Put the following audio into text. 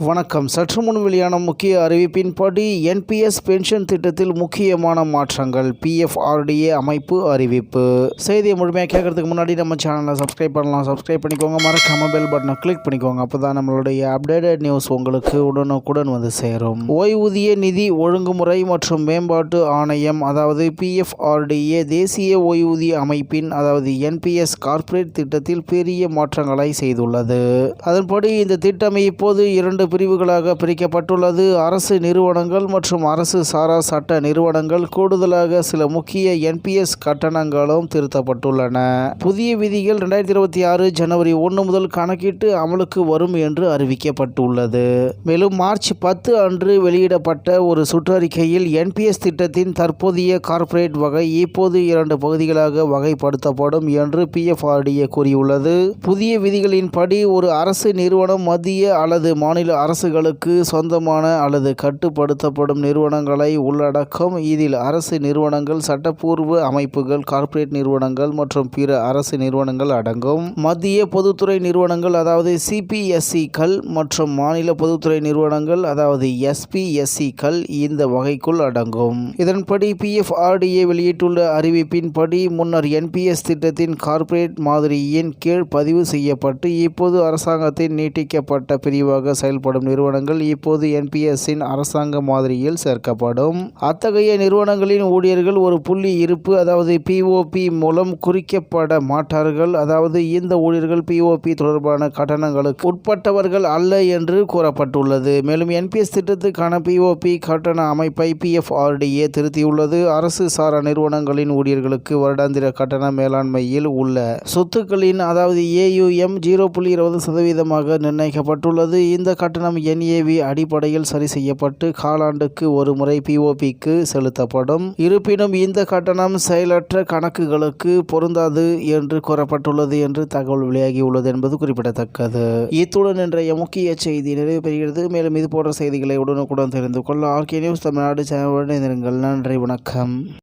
வணக்கம். சற்று முன் வெளியான முக்கிய அறிவிப்பின்படி என்பிஎஸ் பென்ஷன் திட்டத்தில் முக்கியமான மாற்றங்கள். பிஎஃப்ஆர்டிஏ அமைப்பு அறிவிப்பு. செய்தியை முழுமையாக கேட்கறதுக்கு முன்னாடி நம்ம சேனலை சப்ஸ்கிரைப் பண்ணலாம். சப்ஸ்கிரைப் பண்ணிக்கோங்க. மறக்காம பெல் பட்டனை கிளிக் பண்ணிக்கோங்க. அப்போ தான் நம்மளுடைய அப்டேட்டட் நியூஸ் உங்களுக்கு உடனுக்குடன் வந்து சேரும். ஓய்வூதிய நிதி ஒழுங்குமுறை மற்றும் மேம்பாட்டு ஆணையம், அதாவது பிஎஃப்ஆர்டிஏ, தேசிய ஓய்வூதிய அமைப்பின், அதாவது என்பிஎஸ் கார்ப்பரேட் திட்டத்தில் பெரிய மாற்றங்களை செய்துள்ளது. அதன்படி இந்த திட்டம் இப்போது 2 பிரிவுகளாக பிரிக்கப்பட்டுள்ளது. அரசு நிறுவனங்கள் மற்றும் அரசு சாரா சட்ட நிறுவனங்கள். கூடுதலாக சில முக்கிய என்பிஎஸ் கட்டணங்களும் திருத்தப்பட்டுள்ளன. புதிய விதிகள் 2026 ஜனவரி 1 முதல் கணக்கிட்டு அமலுக்கு வரும் என்று அறிவிக்கப்பட்டுள்ளது. மேலும் மார்ச் 10 அன்று வெளியிடப்பட்ட ஒரு சுற்றறிக்கையில் என்பிஎஸ் திட்டத்தின் தற்போதைய கார்ப்பரேட் வகை இப்போது 2 பகுதிகளாக வகைப்படுத்தப்படும் என்று பிஎஃப்ஆர்டிஏ கூறியுள்ளது. புதிய விதிகளின்படி ஒரு அரசு நிறுவனம் மத்திய அல்லது மாநில அரசுகளுக்கு சொந்தமான அல்லது கட்டுப்படுத்தப்படும் நிறுவனங்களை உள்ளடக்கும். இதில் அரசு நிறுவனங்கள், சட்டப்பூர்வ அமைப்புகள், கார்ப்பரேட் நிறுவனங்கள் மற்றும் பிற அரசு நிறுவனங்கள் அடங்கும். மத்திய பொதுத்துறை நிறுவனங்கள், அதாவது சிபிஎஸ்இக்கள், மற்றும் மாநில பொதுத்துறை நிறுவனங்கள், அதாவது எஸ்பிஎஸ்இக்கள் இந்த வகைக்குள் அடங்கும். இதன்படி பிஎஃப்ஆர்டிஏ வெளியிட்டுள்ள அறிவிப்பின்படி முன்னர் என்பிஎஸ் திட்டத்தின் கார்ப்பரேட் மாதிரியின் கீழ் பதிவு செய்யப்பட்டு இப்போது அரசாங்கத்தின் நீட்டிக்கப்பட்ட பிரிவாக செயல்படும் நிறுவனங்கள் இப்போது என்பிஎஸ்ஸின் அரசாங்க மாதிரியில் சேர்க்கப்படும். அத்தகைய நிறுவனங்களின் ஊழியர்கள் ஒரு புள்ளி இருப்பு, அதாவது பிஓபி மூலம் குறிக்கப்பட மாட்டார்கள். அதாவது இந்த ஊழியர்கள் பிஓபி தொடர்பான கட்டணங்களுக்கு உட்பட்டவர்கள் அல்ல என்று கூறப்பட்டுள்ளது. மேலும் என்பிஎஸ் திட்டத்துக்கான பிஓபி கட்டண அமைப்பை பிஎஃப்ஆர்டிஏ திருத்தியுள்ளது. அரசு சாரா நிறுவனங்களின் ஊழியர்களுக்கு வருடாந்திர கட்டண மேலாண்மையில் உள்ள சொத்துக்களின், அதாவது ஏயுஎம் 0.20% நிர்ணயிக்கப்பட்டுள்ளது. இந்த கட்டணம் என்ஏவி அடிப்படையில் சரி செய்யப்பட்டு காலாண்டுக்கு ஒரு முறை பிஓபிக்கு செலுத்தப்படும். இருப்பினும் இந்த கட்டணம் செயலற்ற கணக்குகளுக்கு பொருந்தாது என்று கூறப்பட்டுள்ளது என்று தகவல் வெளியாகியுள்ளது என்பது குறிப்பிடத்தக்கது. இத்துடன் இன்றைய முக்கிய செய்தி நிறைவு பெறுகிறது. மேலும் இது போன்ற செய்திகளை உடனுக்குடன் தெரிந்து கொள்ள ஆர்கே நியூஸ் தமிழ்நாடு சேனலுடன் இணைந்திருங்கள். நன்றி, வணக்கம்.